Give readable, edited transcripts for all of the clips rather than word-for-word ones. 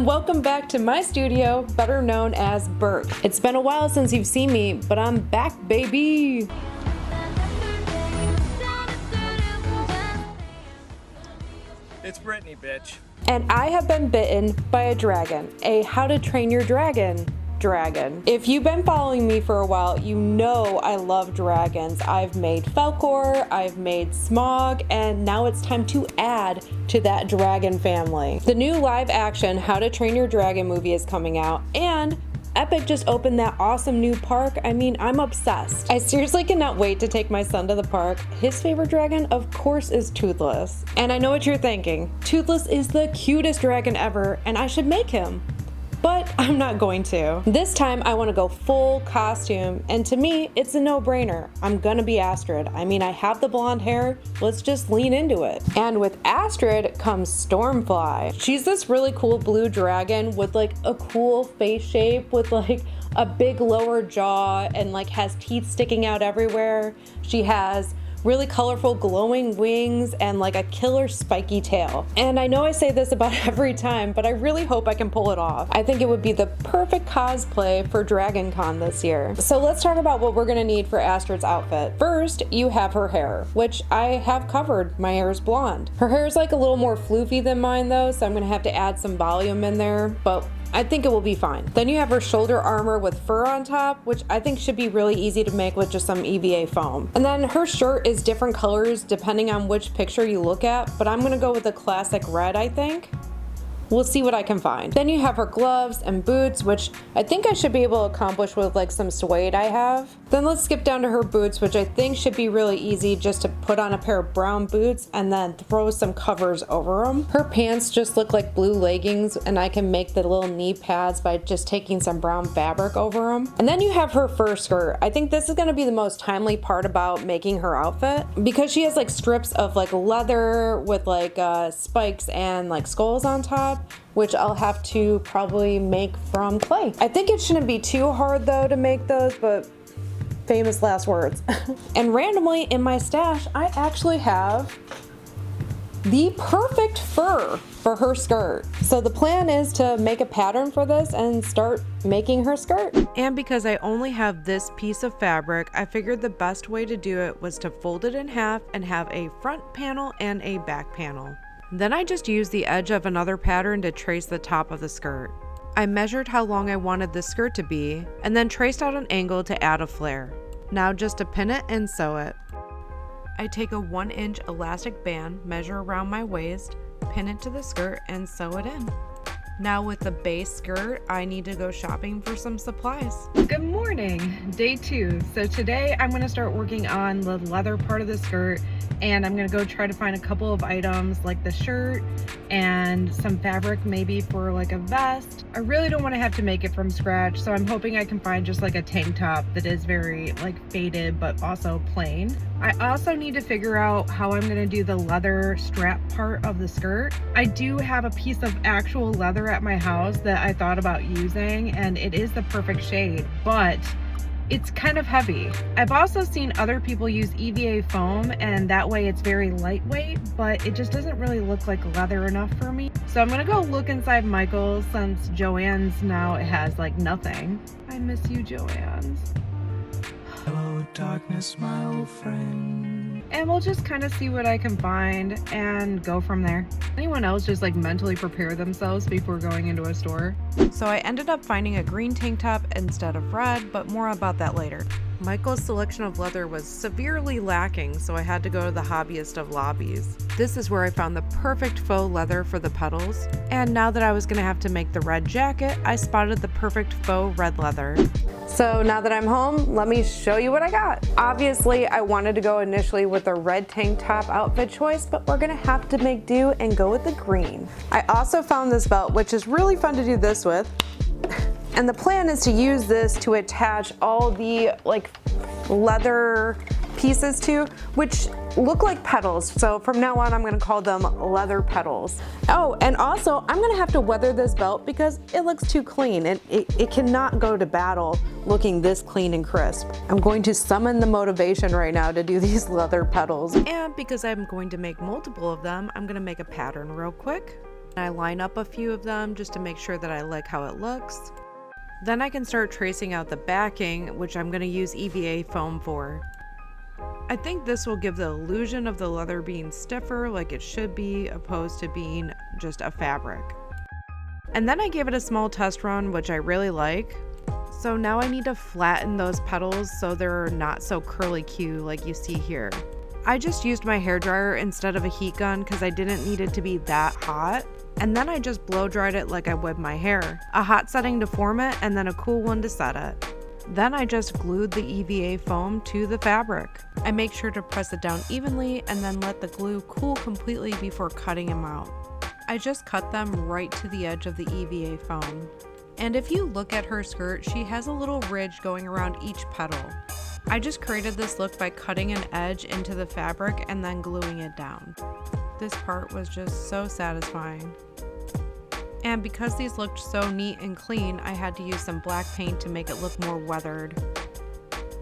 and welcome back to my studio, better known as Bert. It's been a while since you've seen me, but I'm back, baby! It's Brittany, bitch. And I have been bitten by a dragon, a How to Train Your Dragon dragon. If you've been following me for a while, you know I love dragons. I've made Falkor, I've made Smog, and now it's time to add to that dragon family. The new live action How to Train Your Dragon movie is coming out, and Epic just opened that awesome new park. I mean, I'm obsessed. I seriously cannot wait to take my son to the park. His favorite dragon, of course, is Toothless. And I know what you're thinking. Toothless is the cutest dragon ever, and I should make him. But I'm not going to. This time I want to go full costume, and to me it's a no-brainer. I'm gonna be Astrid. I mean, I have the blonde hair, let's just lean into it. And with Astrid comes Stormfly. She's this really cool blue dragon with like a cool face shape with like a big lower jaw and like has teeth sticking out everywhere. She has really colorful glowing wings and like a killer spiky tail. And I know I say this about every time, but I really hope I can pull it off. I think it would be the perfect cosplay for Dragon Con this year. So let's talk about what we're gonna need for Astrid's outfit. First, you have her hair, which I have covered. My hair is blonde. Her hair is like a little more floofy than mine though, so I'm gonna have to add some volume in there, but I think it will be fine. Then you have her shoulder armor with fur on top, which I think should be really easy to make with just some EVA foam. And then her shirt is different colors depending on which picture you look at, but I'm gonna go with the classic red, I think. We'll see what I can find. Then you have her gloves and boots, which I think I should be able to accomplish with like some suede I have. Then let's skip down to her boots, which I think should be really easy, just to put on a pair of brown boots and then throw some covers over them. Her pants just look like blue leggings, and I can make the little knee pads by just taking some brown fabric over them. And then you have her fur skirt. I think this is gonna be the most timely part about making her outfit, because she has like strips of like leather with like spikes and like skulls on top, which I'll have to probably make from clay. I think it shouldn't be too hard though to make those, but famous last words. And randomly in my stash, I actually have the perfect fur for her skirt. So the plan is to make a pattern for this and start making her skirt. And because I only have this piece of fabric, I figured the best way to do it was to fold it in half and have a front panel and a back panel. Then I just used the edge of another pattern to trace the top of the skirt. I measured how long I wanted the skirt to be, and then traced out an angle to add a flare. Now just to pin it and sew it. I take a 1-inch elastic band, measure around my waist, pin it to the skirt, and sew it in. Now with the base skirt, I need to go shopping for some supplies. Good morning, day 2. So today I'm gonna start working on the leather part of the skirt, and I'm gonna go try to find a couple of items like the shirt and some fabric maybe for like a vest. I really don't want to have to make it from scratch, so I'm hoping I can find just like a tank top that is very like faded but also plain. I also need to figure out how I'm gonna do the leather strap part of the skirt. I do have a piece of actual leather at my house that I thought about using, and it is the perfect shade, but it's kind of heavy. I've also seen other people use EVA foam, and that way it's very lightweight, but it just doesn't really look like leather enough for me. So I'm gonna go look inside Michael's, since Joann's now it has like nothing. I miss you, Joann's. Hello, darkness, my old friend. And we'll just kind of see what I can find and go from there. Anyone else just like mentally prepare themselves before going into a store? So I ended up finding a green tank top instead of red, but more about that later. Michael's selection of leather was severely lacking, so I had to go to the hobbyist of lobbies. This is where I found the perfect faux leather for the petals. And now that I was gonna have to make the red jacket, I spotted the perfect faux red leather. So now that I'm home, let me show you what I got. Obviously, I wanted to go initially with a red tank top outfit choice, but we're gonna have to make do and go with the green. I also found this belt, which is really fun to do this with. And the plan is to use this to attach all the like leather pieces to, which look like petals. So from now on, I'm gonna call them leather petals. Oh, and also I'm gonna have to weather this belt because it looks too clean. It cannot go to battle looking this clean and crisp. I'm going to summon the motivation right now to do these leather petals. And because I'm going to make multiple of them, I'm gonna make a pattern real quick. I line up a few of them just to make sure that I like how it looks. Then I can start tracing out the backing, which I'm going to use EVA foam for. I think this will give the illusion of the leather being stiffer like it should be, opposed to being just a fabric. And then I gave it a small test run, which I really like. So now I need to flatten those petals so they're not so curly Q like you see here. I just used my hairdryer instead of a heat gun because I didn't need it to be that hot. And then I just blow dried it like I would my hair. A hot setting to form it and then a cool one to set it. Then I just glued the EVA foam to the fabric. I make sure to press it down evenly and then let the glue cool completely before cutting them out. I just cut them right to the edge of the EVA foam. And if you look at her skirt, she has a little ridge going around each petal. I just created this look by cutting an edge into the fabric and then gluing it down. This part was just so satisfying. And because these looked so neat and clean, I had to use some black paint to make it look more weathered.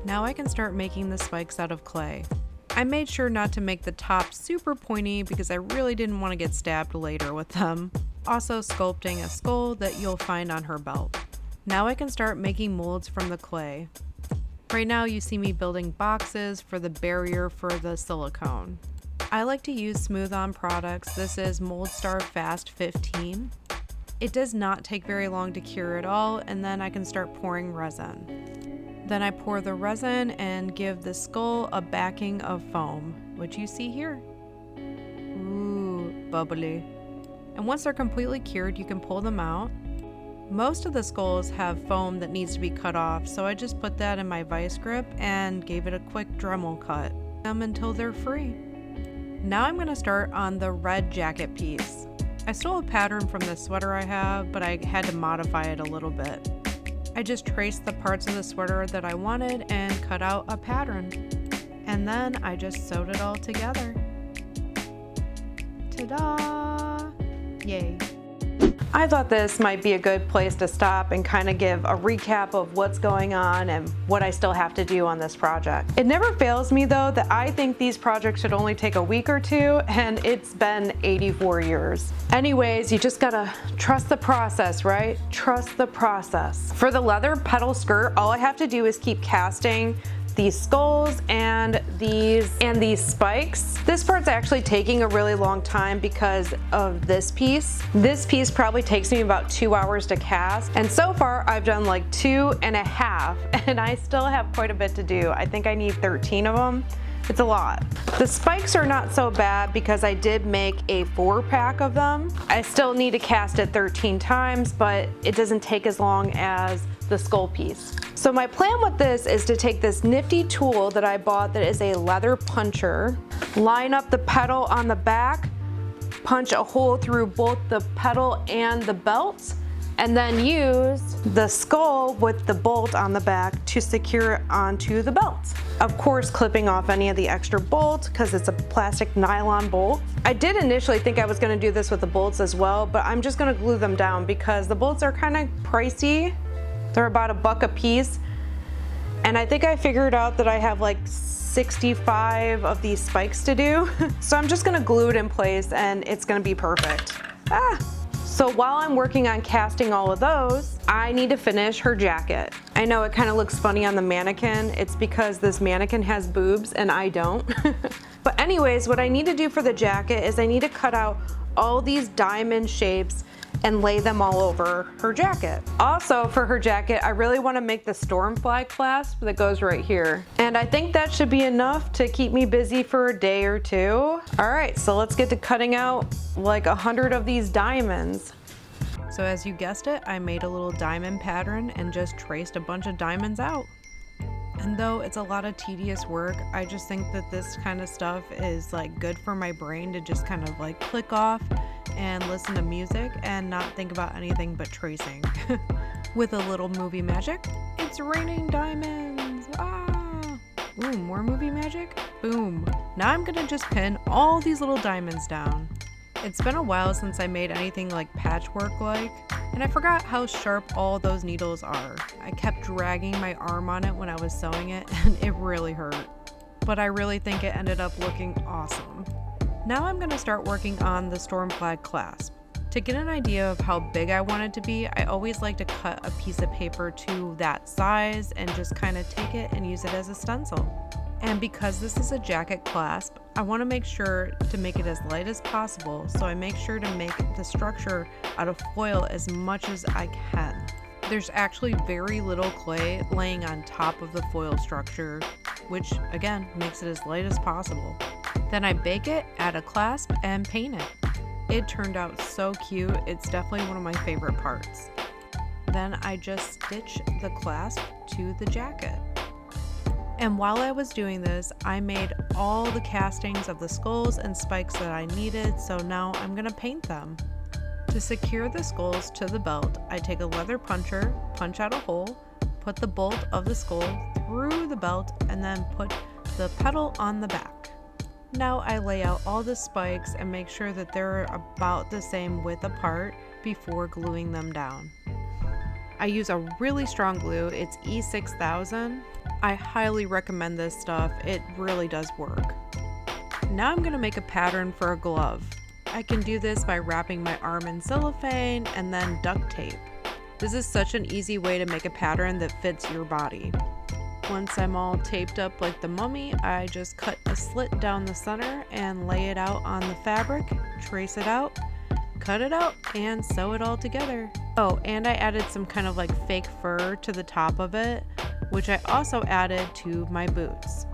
Now I can start making the spikes out of clay. I made sure not to make the top super pointy because I really didn't want to get stabbed later with them. Also sculpting a skull that you'll find on her belt. Now I can start making molds from the clay. Right now you see me building boxes for the barrier for the silicone. I like to use smooth on products. This is Moldstar Fast 15. It does not take very long to cure at all, and then I can start pouring resin. Then I pour the resin and give the skull a backing of foam, which you see here. Ooh, bubbly. And once they're completely cured, you can pull them out. Most of the skulls have foam that needs to be cut off, so I just put that in my vice grip and gave it a quick Dremel cut them until they're free. Now I'm going to start on the red jacket piece. I stole a pattern from the sweater I have, but I had to modify it a little bit. I just traced the parts of the sweater that I wanted and cut out a pattern. And then I just sewed it all together. Ta-da! Yay. I thought this might be a good place to stop and kind of give a recap of what's going on and what I still have to do on this project. It never fails me though that I think these projects should only take a week or two, and it's been 84 years. Anyways, you just gotta trust the process, right? Trust the process. For the leather petal skirt, all I have to do is keep casting these skulls and these spikes. This part's actually taking a really long time because of this piece. This piece probably takes me about 2 hours to cast, and so far I've done like 2.5, and I still have quite a bit to do. I think I need 13 of them. It's a lot. The spikes are not so bad because I did make a 4-pack of them. I still need to cast it 13 times, but it doesn't take as long as the skull piece. So my plan with this is to take this nifty tool that I bought that is a leather puncher, line up the petal on the back, punch a hole through both the petal and the belt, and then use the skull with the bolt on the back to secure it onto the belt. Of course, clipping off any of the extra bolts because it's a plastic nylon bolt. I did initially think I was gonna do this with the bolts as well, but I'm just gonna glue them down because the bolts are kind of pricey. They're about $1 a piece. And I think I figured out that I have like 65 of these spikes to do. So I'm just gonna glue it in place and it's gonna be perfect. So while I'm working on casting all of those, I need to finish her jacket. I know it kind of looks funny on the mannequin. It's because this mannequin has boobs and I don't. But anyways, what I need to do for the jacket is I need to cut out all these diamond shapes and lay them all over her jacket. Also for her jacket, I really want to make the Stormfly clasp that goes right here. And I think that should be enough to keep me busy for a day or two. All right, so let's get to cutting out like 100 of these diamonds. So as you guessed it, I made a little diamond pattern and just traced a bunch of diamonds out. And though it's a lot of tedious work, I just think that this kind of stuff is like good for my brain to just kind of like click off and listen to music and not think about anything but tracing. With a little movie magic, it's raining diamonds. Ah! Ooh, more movie magic? Boom. Now I'm gonna just pin all these little diamonds down. It's been a while since I made anything like patchwork like, and I forgot how sharp all those needles are. I kept dragging my arm on it when I was sewing it and it really hurt. But I really think it ended up looking awesome. Now I'm going to start working on the Stormfly clasp. To get an idea of how big I want it to be, I always like to cut a piece of paper to that size and just kind of take it and use it as a stencil. And because this is a jacket clasp, I want to make sure to make it as light as possible, so I make sure to make the structure out of foil as much as I can. There's actually very little clay laying on top of the foil structure, which again makes it as light as possible. Then I bake it, add a clasp, and paint it. It turned out so cute, it's definitely one of my favorite parts. Then I just stitch the clasp to the jacket. And while I was doing this, I made all the castings of the skulls and spikes that I needed, so now I'm gonna paint them. To secure the skulls to the belt, I take a leather puncher, punch out a hole, put the bolt of the skull through the belt, and then put the pedal on the back. Now I lay out all the spikes and make sure that they're about the same width apart before gluing them down. I use a really strong glue, it's E6000. I highly recommend this stuff, it really does work. Now I'm gonna make a pattern for a glove. I can do this by wrapping my arm in cellophane and then duct tape. This is such an easy way to make a pattern that fits your body. Once I'm all taped up like the mummy, I just cut a slit down the center and lay it out on the fabric, trace it out, cut it out, and sew it all together. Oh, and I added some kind of like fake fur to the top of it, which I also added to my boots.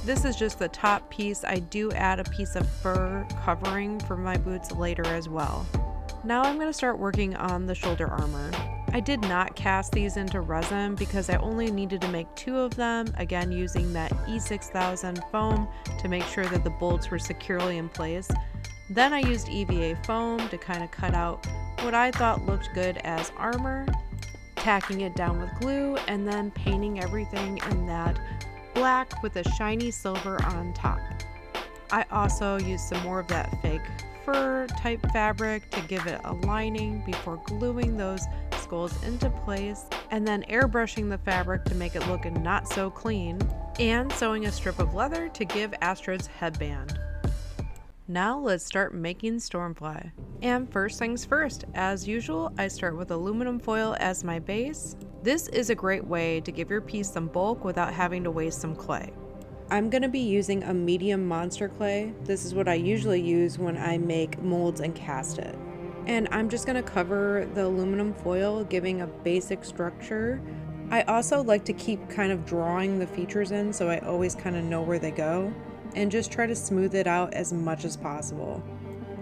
This is just the top piece. I do add a piece of fur covering for my boots later as well. Now I'm going to start working on the shoulder armor. I did not cast these into resin because I only needed to make 2 of them, again using that E6000 foam to make sure that the bolts were securely in place. Then I used EVA foam to kind of cut out what I thought looked good as armor, tacking it down with glue, and then painting everything in that black with a shiny silver on top. I also used some more of that fake fur type fabric to give it a lining before gluing those skulls into place, and then airbrushing the fabric to make it look not so clean, and sewing a strip of leather to give Astrid's headband. Now let's start making Stormfly. And first things first, as usual, I start with aluminum foil as my base. This is a great way to give your piece some bulk without having to waste some clay. I'm going to be using a medium monster clay. This is what I usually use when I make molds and cast it. And I'm just going to cover the aluminum foil, giving a basic structure. I also like to keep kind of drawing the features in so I always kind of know where they go, and just try to smooth it out as much as possible.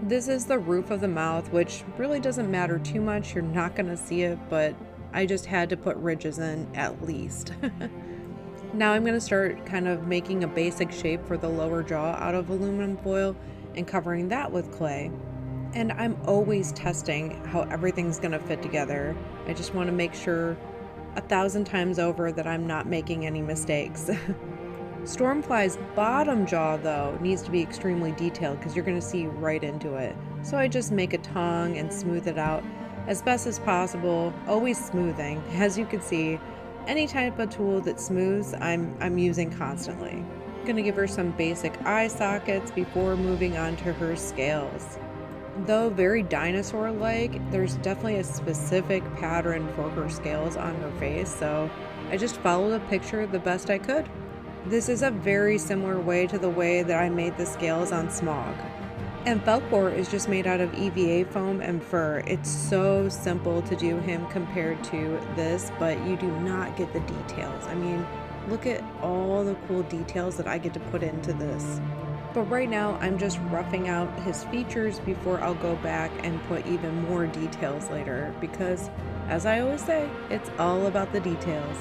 This is the roof of the mouth, which really doesn't matter too much. You're not going to see it, but I just had to put ridges in at least. Now I'm going to start kind of making a basic shape for the lower jaw out of aluminum foil and covering that with clay. And I'm always testing how everything's going to fit together. I just want to make sure 1,000 times over that I'm not making any mistakes. Stormfly's bottom jaw, though, needs to be extremely detailed because you're going to see right into it. So I just make a tongue and smooth it out as best as possible, always smoothing. As you can see, any type of tool that smooths, I'm using constantly. I'm going to give her some basic eye sockets before moving on to her scales. Though very dinosaur-like, there's definitely a specific pattern for her scales on her face, so I just followed the picture the best I could. This is a very similar way to the way that I made the scales on Smog. And Falcor is just made out of EVA foam and fur. It's so simple to do him compared to this, but you do not get the details. I mean, look at all the cool details that I get to put into this. But right now, I'm just roughing out his features before I'll go back and put even more details later, because, as I always say, it's all about the details.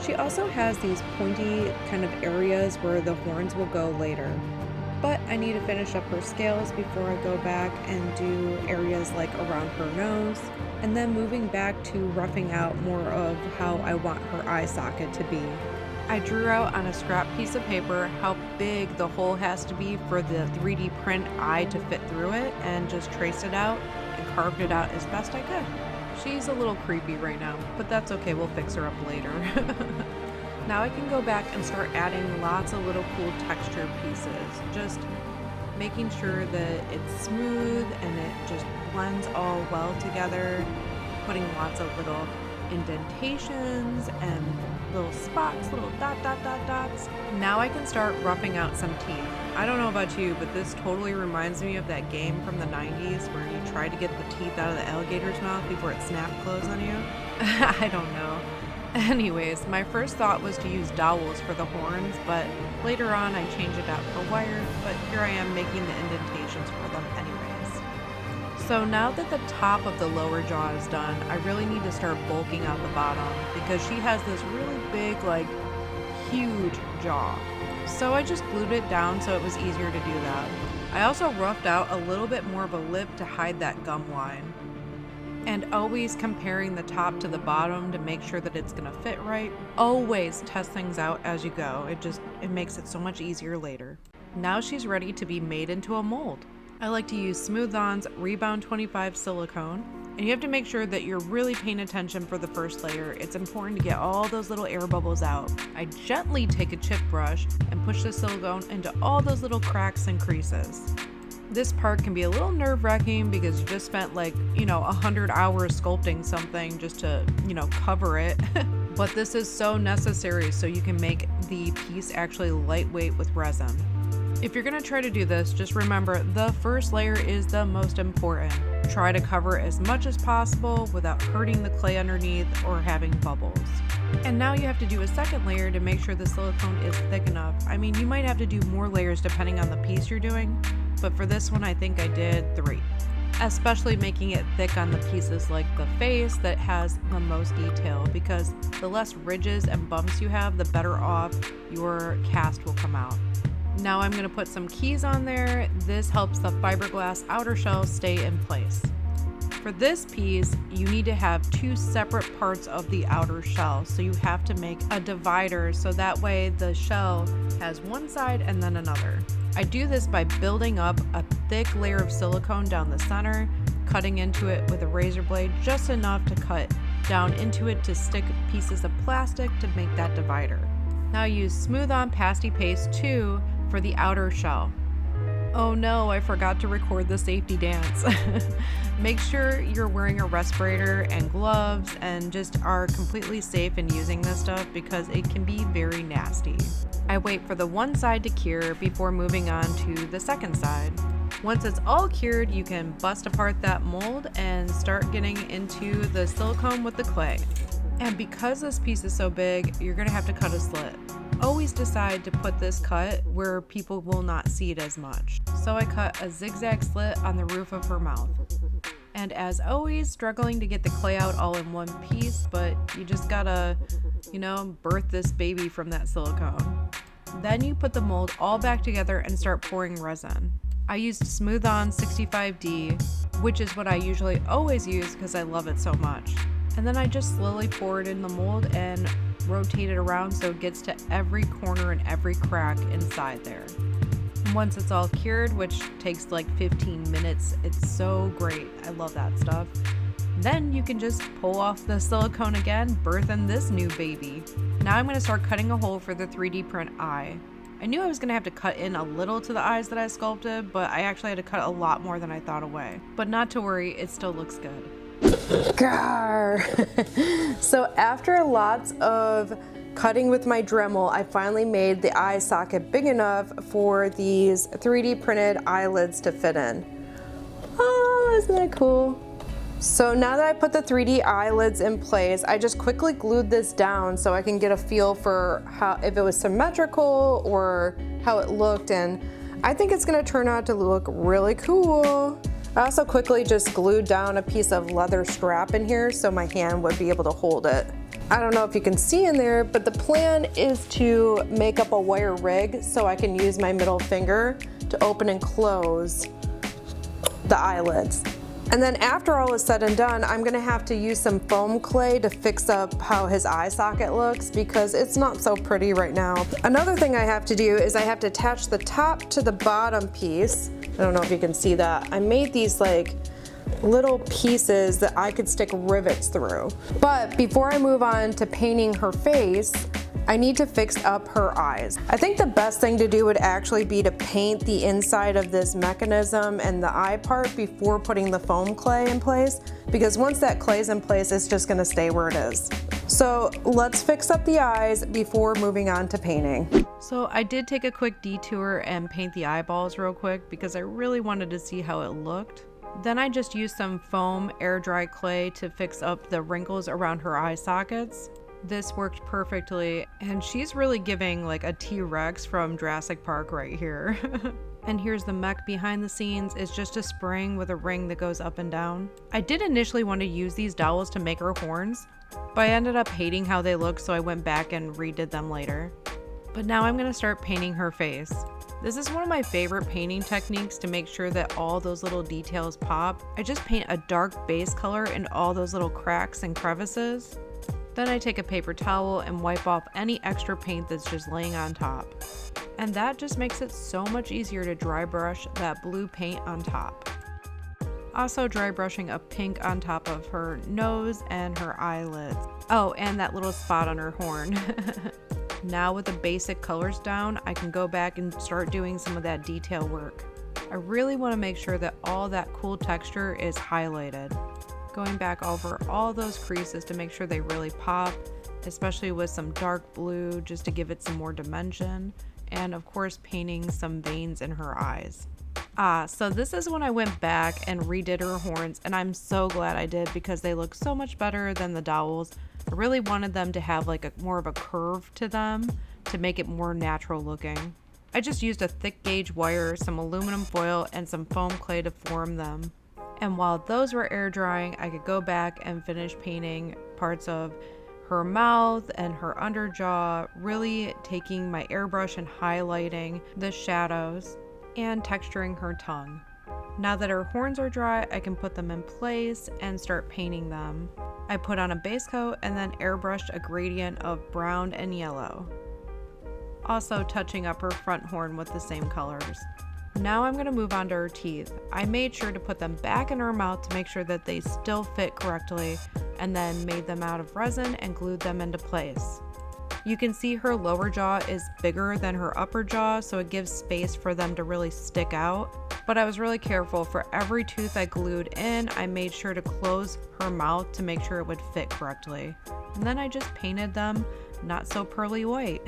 She also has these pointy kind of areas where the horns will go later. But I need to finish up her scales before I go back and do areas like around her nose, and then moving back to roughing out more of how I want her eye socket to be. I drew out on a scrap piece of paper how big the hole has to be for the 3D print eye to fit through it, and just traced it out and carved it out as best I could. She's a little creepy right now, but that's okay, we'll fix her up later. Now I can go back and start adding lots of little cool texture pieces. Just making sure that it's smooth and it just blends all well together, putting lots of little indentations and little spots, little dots. Now I can start roughing out some teeth. I don't know about you, but this totally reminds me of that game from the 90s where you try to get the teeth out of the alligator's mouth before it snapped closed on you. I don't know. Anyways, my first thought was to use dowels for the horns, but later on I changed it out for wire, but here I am making the indentations for them anyways. So now that the top of the lower jaw is done, I really need to start bulking out the bottom because she has this really big, like, huge jaw. So I just glued it down so it was easier to do that. I also roughed out a little bit more of a lip to hide that gum line. And always comparing the top to the bottom to make sure that it's gonna fit right. Always test things out as you go. It makes it so much easier later. Now she's ready to be made into a mold. I like to use Smooth-On's Rebound 25 silicone, and you have to make sure that you're really paying attention for the first layer. It's important to get all those little air bubbles out. I gently take a chip brush and push the silicone into all those little cracks and creases. This part can be a little nerve-wracking because you just spent 100 hours sculpting something just to, cover it. But this is so necessary so you can make the piece actually lightweight with resin. If you're gonna try to do this, just remember the first layer is the most important. Try to cover as much as possible without hurting the clay underneath or having bubbles. And now you have to do a second layer to make sure the silicone is thick enough. I mean, you might have to do more layers depending on the piece you're doing, but for this one I think I did 3. Especially making it thick on the pieces like the face that has the most detail, because the less ridges and bumps you have, the better off your cast will come out. Now I'm going to put some keys on there. This helps the fiberglass outer shell stay in place. For this piece, you need to have 2 separate parts of the outer shell, so you have to make a divider so that way the shell has one side and then another. I do this by building up a thick layer of silicone down the center, cutting into it with a razor blade just enough to cut down into it to stick pieces of plastic to make that divider. Now use Smooth-On Pasty Paste 2 for the outer shell. Oh no, I forgot to record the safety dance. Make sure you're wearing a respirator and gloves and just are completely safe in using this stuff because it can be very nasty. I wait for the one side to cure before moving on to the second side. Once it's all cured, you can bust apart that mold and start getting into the silicone with the clay. And because this piece is so big, you're gonna have to cut a slit. Always decide to put this cut where people will not see it as much. So I cut a zigzag slit on the roof of her mouth. And as always, struggling to get the clay out all in one piece, but you just gotta, birth this baby from that silicone. Then you put the mold all back together and start pouring resin. I used Smooth-On 65D, which is what I usually always use because I love it so much. And then I just slowly pour it in the mold and rotate it around so it gets to every corner and every crack inside there. And once it's all cured, which takes like 15 minutes, it's so great. I love that stuff. Then you can just pull off the silicone again, birth in this new baby. Now I'm gonna start cutting a hole for the 3D print eye. I knew I was gonna have to cut in a little to the eyes that I sculpted, but I actually had to cut a lot more than I thought away. But not to worry, it still looks good. So after lots of cutting with my Dremel, I finally made the eye socket big enough for these 3D printed eyelids to fit in. Oh, isn't that cool? So now that I put the 3D eyelids in place, I just quickly glued this down so I can get a feel for if it was symmetrical or how it looked, and I think it's gonna turn out to look really cool. I also quickly just glued down a piece of leather strap in here so my hand would be able to hold it. I don't know if you can see in there, but the plan is to make up a wire rig so I can use my middle finger to open and close the eyelids. And then after all is said and done, I'm gonna have to use some foam clay to fix up how his eye socket looks because it's not so pretty right now. Another thing I have to do is I have to attach the top to the bottom piece. I don't know if you can see that. I made these like little pieces that I could stick rivets through. But before I move on to painting her face, I need to fix up her eyes. I think the best thing to do would actually be to paint the inside of this mechanism and the eye part before putting the foam clay in place, because once that clay's in place, it's just gonna stay where it is. So let's fix up the eyes before moving on to painting. So I did take a quick detour and paint the eyeballs real quick because I really wanted to see how it looked. Then I just used some foam air dry clay to fix up the wrinkles around her eye sockets. This worked perfectly, and she's really giving like a T-Rex from Jurassic Park right here. And here's the mech behind the scenes. It's just a spring with a ring that goes up and down. I did initially want to use these dowels to make her horns, but I ended up hating how they look, so I went back and redid them later. But now I'm going to start painting her face. This is one of my favorite painting techniques to make sure that all those little details pop. I just paint a dark base color in all those little cracks and crevices. Then I take a paper towel and wipe off any extra paint that's just laying on top. And that just makes it so much easier to dry brush that blue paint on top. Also dry brushing a pink on top of her nose and her eyelids. Oh, and that little spot on her horn. Now with the basic colors down, I can go back and start doing some of that detail work. I really want to make sure that all that cool texture is highlighted. Going back over all those creases to make sure they really pop, especially with some dark blue just to give it some more dimension, and of course painting some veins in her eyes. So this is when I went back and redid her horns, and I'm so glad I did because they look so much better than the dowels. I really wanted them to have like more of a curve to them to make it more natural looking. I just used a thick gauge wire, some aluminum foil, and some foam clay to form them. And while those were air drying, I could go back and finish painting parts of her mouth and her underjaw, really taking my airbrush and highlighting the shadows and texturing her tongue. Now that her horns are dry, I can put them in place and start painting them. I put on a base coat and then airbrushed a gradient of brown and yellow. Also touching up her front horn with the same colors. Now I'm going to move on to her teeth. I made sure to put them back in her mouth to make sure that they still fit correctly, and then made them out of resin and glued them into place. You can see her lower jaw is bigger than her upper jaw, so it gives space for them to really stick out. But I was really careful. For every tooth I glued in, I made sure to close her mouth to make sure it would fit correctly. And then I just painted them not so pearly white.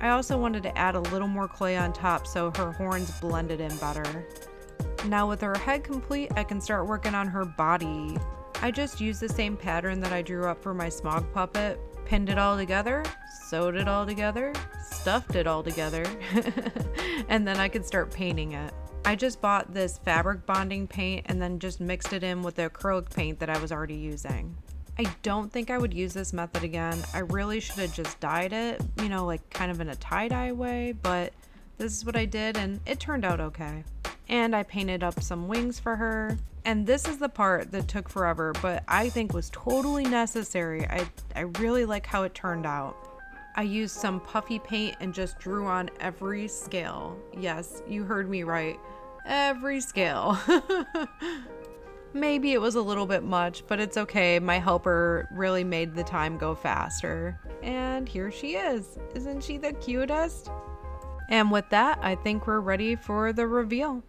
I also wanted to add a little more clay on top so her horns blended in better. Now with her head complete, I can start working on her body. I just used the same pattern that I drew up for my smog puppet, pinned it all together, sewed it all together, stuffed it all together, and then I could start painting it. I just bought this fabric bonding paint and then just mixed it in with the acrylic paint that I was already using. I don't think I would use this method again. I really should have just dyed it, you know, like kind of in a tie-dye way, but this is what I did and it turned out okay. And I painted up some wings for her. And this is the part that took forever, but I think was totally necessary. I really like how it turned out. I used some puffy paint and just drew on every scale. Yes, you heard me right. Every scale. Maybe it was a little bit much, but it's okay. My helper really made the time go faster. And here she is. Isn't she the cutest? And with that, I think we're ready for the reveal.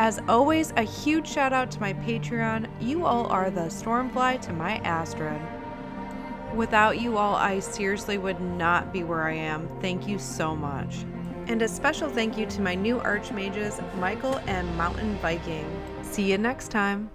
As always, a huge shout out to my Patreon. You all are the Stormfly to my Astrid. Without you all, I seriously would not be where I am. Thank you so much. And a special thank you to my new archmages, Michael and Mountain Viking. See you next time.